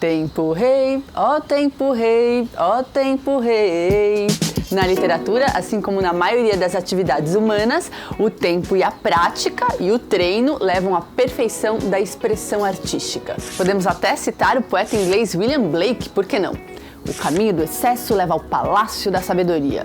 Tempo rei, ó tempo rei, ó tempo rei. Na literatura, assim como na maioria das atividades humanas, o tempo e a prática e o treino levam à perfeição da expressão artística. Podemos até citar o poeta inglês William Blake, por que não? O caminho do excesso leva ao palácio da sabedoria.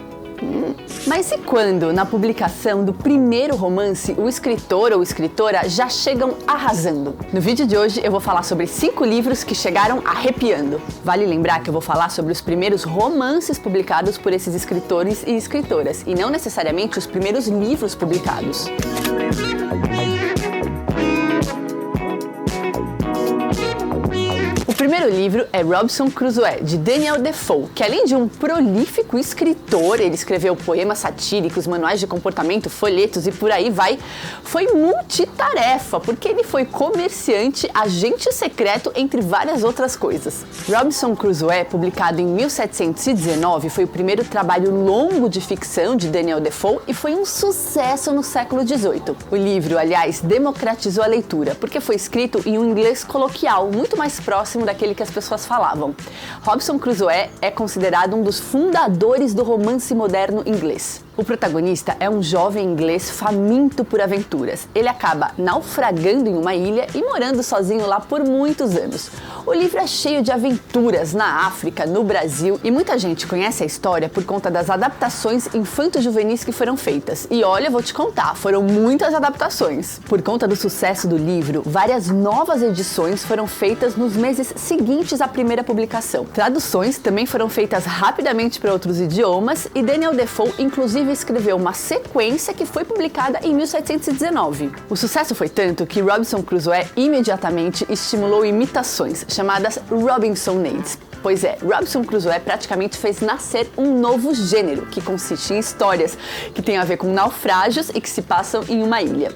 Mas e quando, na publicação do primeiro romance, o escritor ou escritora já chegam arrasando? No vídeo de hoje eu vou falar sobre 5 livros que chegaram arrepiando. Vale lembrar que eu vou falar sobre os primeiros romances publicados por esses escritores e escritoras, e não necessariamente os primeiros livros publicados. O primeiro livro é Robinson Crusoe, de Daniel Defoe, que além de um prolífico escritor, ele escreveu poemas satíricos, manuais de comportamento, folhetos e por aí vai, foi multitarefa, porque ele foi comerciante, agente secreto, entre várias outras coisas. Robinson Crusoe, publicado em 1719, foi o primeiro trabalho longo de ficção de Daniel Defoe e foi um sucesso no século XVIII. O livro, aliás, democratizou a leitura, porque foi escrito em um inglês coloquial, muito mais próximo daquele que as pessoas falavam. Robinson Crusoe é considerado um dos fundadores do romance moderno inglês. O protagonista é um jovem inglês faminto por aventuras. Ele acaba naufragando em uma ilha e morando sozinho lá por muitos anos. O livro é cheio de aventuras na África, no Brasil, e muita gente conhece a história por conta das adaptações infanto-juvenis que foram feitas. E olha, vou te contar, foram muitas adaptações. Por conta do sucesso do livro, várias novas edições foram feitas nos meses seguintes à primeira publicação. Traduções também foram feitas rapidamente para outros idiomas e Daniel Defoe, inclusive, escreveu uma sequência que foi publicada em 1719. O sucesso foi tanto que Robinson Crusoe imediatamente estimulou imitações, chamadas Robinsonades. Pois é, Robinson Crusoe praticamente fez nascer um novo gênero, que consiste em histórias que têm a ver com naufrágios e que se passam em uma ilha.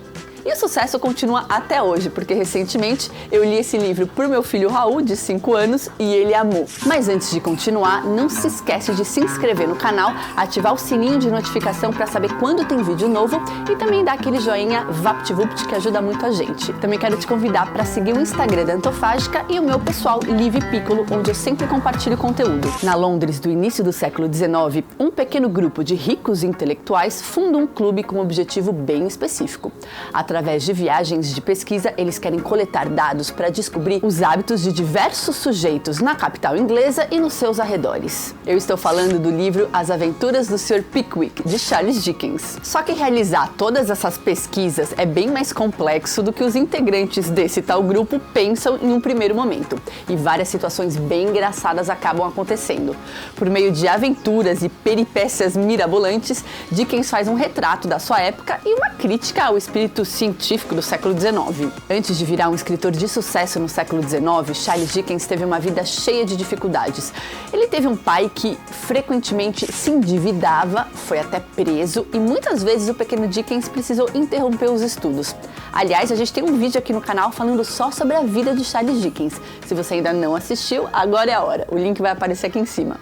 E o sucesso continua até hoje, porque recentemente eu li esse livro pro meu filho Raul, de 5 anos, e ele amou. Mas antes de continuar, não se esquece de se inscrever no canal, ativar o sininho de notificação para saber quando tem vídeo novo e também dar aquele joinha VaptVupt que ajuda muito a gente. Também quero te convidar para seguir o Instagram da Antofágica e o meu pessoal Liv Piccolo, onde eu sempre compartilho conteúdo. Na Londres do início do século XIX, um pequeno grupo de ricos intelectuais funda um clube com um objetivo bem específico. Através de viagens de pesquisa, eles querem coletar dados para descobrir os hábitos de diversos sujeitos na capital inglesa e nos seus arredores. Eu estou falando do livro As Aventuras do Sr. Pickwick, de Charles Dickens. Só que realizar todas essas pesquisas é bem mais complexo do que os integrantes desse tal grupo pensam em um primeiro momento, e várias situações bem engraçadas acabam acontecendo. Por meio de aventuras e peripécias mirabolantes, Dickens faz um retrato da sua época e uma crítica ao espírito científico do século XIX. Antes de virar um escritor de sucesso no século XIX, Charles Dickens teve uma vida cheia de dificuldades. Ele teve um pai que frequentemente se endividava, foi até preso e muitas vezes o pequeno Dickens precisou interromper os estudos. Aliás, a gente tem um vídeo aqui no canal falando só sobre a vida de Charles Dickens. Se você ainda não assistiu, agora é a hora. O link vai aparecer aqui em cima.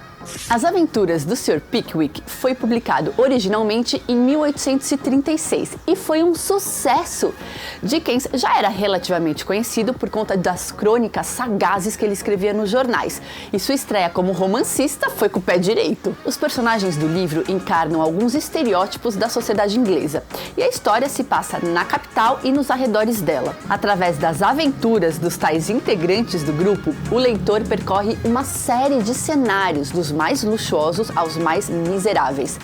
As Aventuras do Sr. Pickwick foi publicado originalmente em 1836 e foi um sucesso. Dickens já era relativamente conhecido por conta das crônicas sagazes que ele escrevia nos jornais, e sua estreia como romancista foi com o pé direito. Os personagens do livro encarnam alguns estereótipos da sociedade inglesa, e a história se passa na capital e nos arredores dela. Através das aventuras dos tais integrantes do grupo, o leitor percorre uma série de cenários, dos mais luxuosos aos mais miseráveis.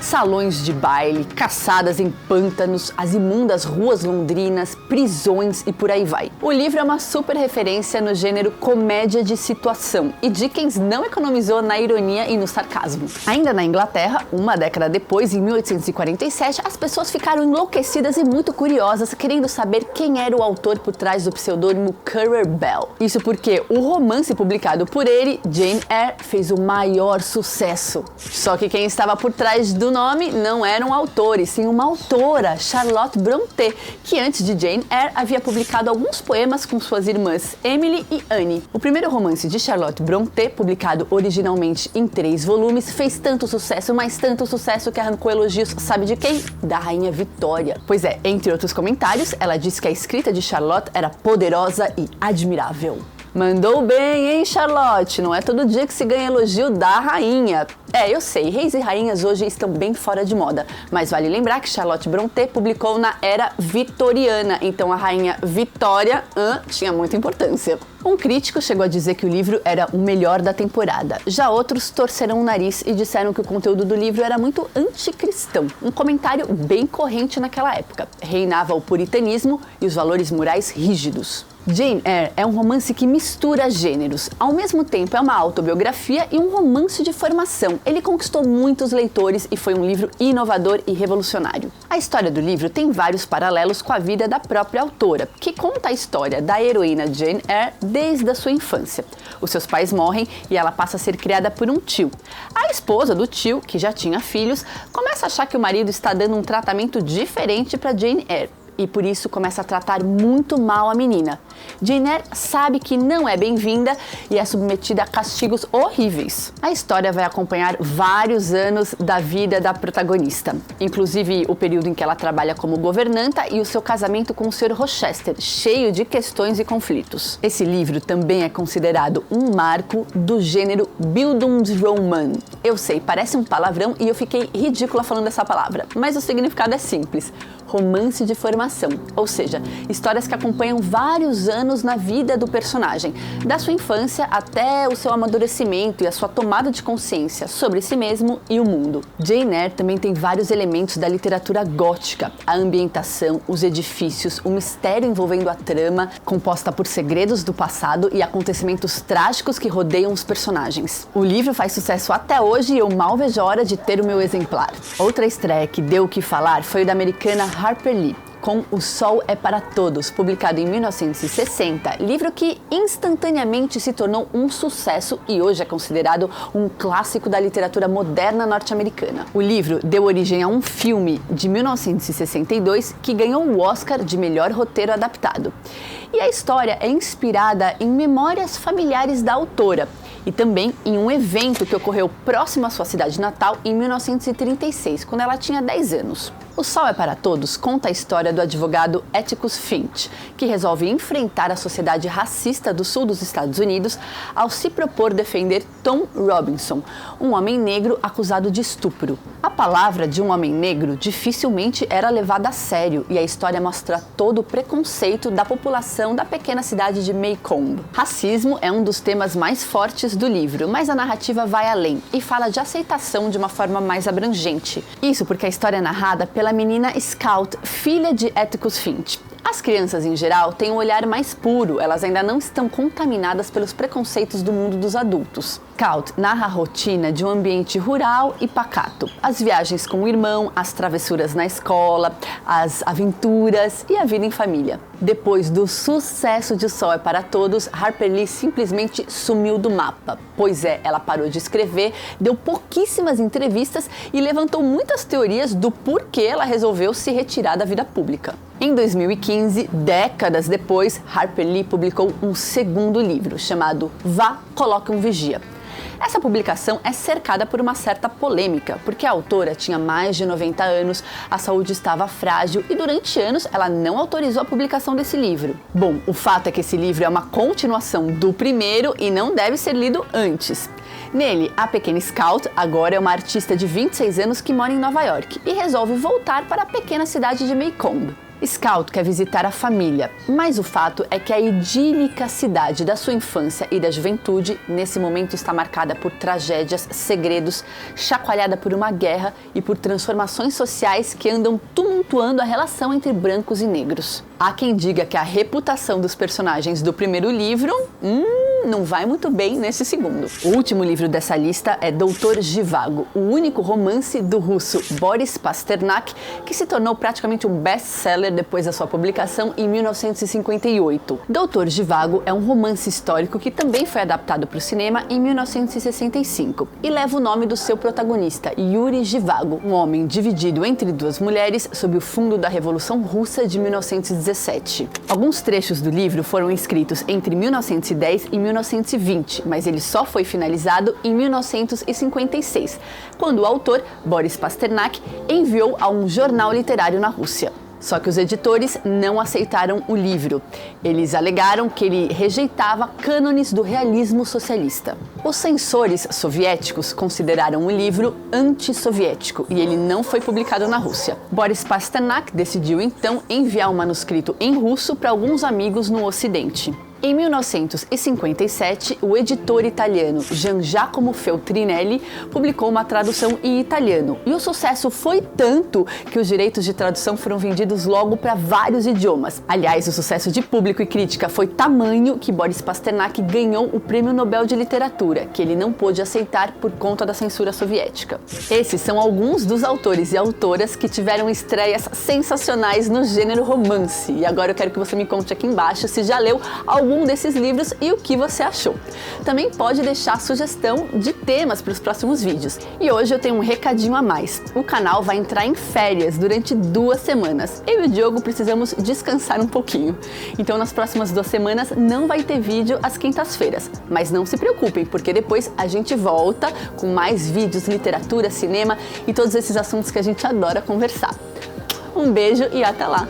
Salões de baile, caçadas em pântanos, as imundas ruas londrinas, prisões e por aí vai. O livro é uma super referência no gênero comédia de situação, e Dickens não economizou na ironia e no sarcasmo. Ainda na Inglaterra, uma década depois, em 1847, as pessoas ficaram enlouquecidas e muito curiosas, querendo saber quem era o autor por trás do pseudônimo Currer Bell. Isso porque o romance publicado por ele, Jane Eyre, fez o maior sucesso. Só que quem estava por trás do nome não era um autor, e sim uma autora, Charlotte Brontë, que antes de Jane Eyre havia publicado alguns poemas com suas irmãs Emily e Anne. O primeiro romance de Charlotte Brontë, publicado originalmente em 3 volumes, fez tanto sucesso, mas tanto sucesso que arrancou elogios, sabe de quem? Da Rainha Vitória. Pois é, entre outros comentários, ela disse que a escrita de Charlotte era poderosa e admirável. Mandou bem, hein, Charlotte? Não é todo dia que se ganha elogio da rainha. Eu sei, reis e rainhas hoje estão bem fora de moda, mas vale lembrar que Charlotte Brontë publicou na era vitoriana, então a rainha Vitória tinha muita importância. Um crítico chegou a dizer que o livro era o melhor da temporada. Já outros torceram o nariz e disseram que o conteúdo do livro era muito anticristão, um comentário bem corrente naquela época. Reinava o puritanismo e os valores morais rígidos. Jane Eyre é um romance que mistura gêneros. Ao mesmo tempo é uma autobiografia e um romance de formação. Ele conquistou muitos leitores e foi um livro inovador e revolucionário. A história do livro tem vários paralelos com a vida da própria autora, que conta a história da heroína Jane Eyre desde a sua infância. Os seus pais morrem e ela passa a ser criada por um tio. A esposa do tio, que já tinha filhos, começa a achar que o marido está dando um tratamento diferente para Jane Eyre. E por isso começa a tratar muito mal a menina. Jane Eyre sabe que não é bem-vinda e é submetida a castigos horríveis. A história vai acompanhar vários anos da vida da protagonista, inclusive o período em que ela trabalha como governanta e o seu casamento com o Sr. Rochester, cheio de questões e conflitos. Esse livro também é considerado um marco do gênero Bildungsroman. Eu sei, parece um palavrão e eu fiquei ridícula falando essa palavra, mas o significado é simples. Romance de formação, ou seja, histórias que acompanham vários anos na vida do personagem, da sua infância até o seu amadurecimento e a sua tomada de consciência sobre si mesmo e o mundo. Jane Eyre também tem vários elementos da literatura gótica, a ambientação, os edifícios, o mistério envolvendo a trama, composta por segredos do passado e acontecimentos trágicos que rodeiam os personagens. O livro faz sucesso até hoje e eu mal vejo a hora de ter o meu exemplar. Outra estreia que deu o que falar foi o da americana Harper Lee, com O Sol é para Todos, publicado em 1960, livro que instantaneamente se tornou um sucesso e hoje é considerado um clássico da literatura moderna norte-americana. O livro deu origem a um filme de 1962 que ganhou o Oscar de melhor roteiro adaptado. E a história é inspirada em memórias familiares da autora e também em um evento que ocorreu próximo à sua cidade natal em 1936, quando ela tinha 10 anos. O Sol é para Todos conta a história do advogado Atticus Finch, que resolve enfrentar a sociedade racista do sul dos Estados Unidos ao se propor defender Tom Robinson, um homem negro acusado de estupro. A palavra de um homem negro dificilmente era levada a sério e a história mostra todo o preconceito da população da pequena cidade de Maycomb. Racismo é um dos temas mais fortes do livro, mas a narrativa vai além e fala de aceitação de uma forma mais abrangente. Isso porque a história é narrada pela menina Scout, filha de Atticus Finch. As crianças, em geral, têm um olhar mais puro, elas ainda não estão contaminadas pelos preconceitos do mundo dos adultos. Scout narra a rotina de um ambiente rural e pacato, as viagens com o irmão, as travessuras na escola, as aventuras e a vida em família. Depois do sucesso de O Sol é para Todos, Harper Lee simplesmente sumiu do mapa. Pois é, ela parou de escrever, deu pouquíssimas entrevistas e levantou muitas teorias do porquê ela resolveu se retirar da vida pública. Em 2015, décadas depois, Harper Lee publicou um segundo livro, chamado Vá, Coloque um Vigia. Essa publicação é cercada por uma certa polêmica, porque a autora tinha mais de 90 anos, a saúde estava frágil e durante anos ela não autorizou a publicação desse livro. Bom, o fato é que esse livro é uma continuação do primeiro e não deve ser lido antes. Nele, a pequena Scout agora é uma artista de 26 anos que mora em Nova York e resolve voltar para a pequena cidade de Maycomb. Scout quer visitar a família, mas o fato é que a idílica cidade da sua infância e da juventude, nesse momento está marcada por tragédias, segredos, chacoalhada por uma guerra e por transformações sociais que andam tumultuando a relação entre brancos e negros. Há quem diga que a reputação dos personagens do primeiro livro não vai muito bem nesse segundo. O último livro dessa lista é Doutor Zhivago, o único romance do russo Boris Pasternak, que se tornou praticamente um best-seller depois da sua publicação em 1958. Doutor Zhivago é um romance histórico que também foi adaptado para o cinema em 1965 e leva o nome do seu protagonista, Yuri Zhivago, um homem dividido entre duas mulheres sob o fundo da Revolução Russa de 1917. Alguns trechos do livro foram escritos entre 1910 e 1920, mas ele só foi finalizado em 1956, quando o autor, Boris Pasternak, enviou a um jornal literário na Rússia. Só que os editores não aceitaram o livro. Eles alegaram que ele rejeitava cânones do realismo socialista. Os censores soviéticos consideraram o livro antissoviético e ele não foi publicado na Rússia. Boris Pasternak decidiu então enviar o manuscrito em russo para alguns amigos no Ocidente. Em 1957, o editor italiano Gian Giacomo Feltrinelli publicou uma tradução em italiano. E o sucesso foi tanto que os direitos de tradução foram vendidos logo para vários idiomas. Aliás, o sucesso de público e crítica foi tamanho que Boris Pasternak ganhou o Prêmio Nobel de Literatura, que ele não pôde aceitar por conta da censura soviética. Esses são alguns dos autores e autoras que tiveram estreias sensacionais no gênero romance. E agora eu quero que você me conte aqui embaixo se já leu algum desses livros e o que você achou. Também pode deixar sugestão de temas para os próximos vídeos. E hoje eu tenho um recadinho a mais. O canal vai entrar em férias durante 2 semanas. Eu e o Diogo precisamos descansar um pouquinho. Então nas próximas 2 semanas não vai ter vídeo às quintas-feiras. Mas não se preocupem, porque depois a gente volta com mais vídeos, literatura, cinema e todos esses assuntos que a gente adora conversar. Um beijo e até lá!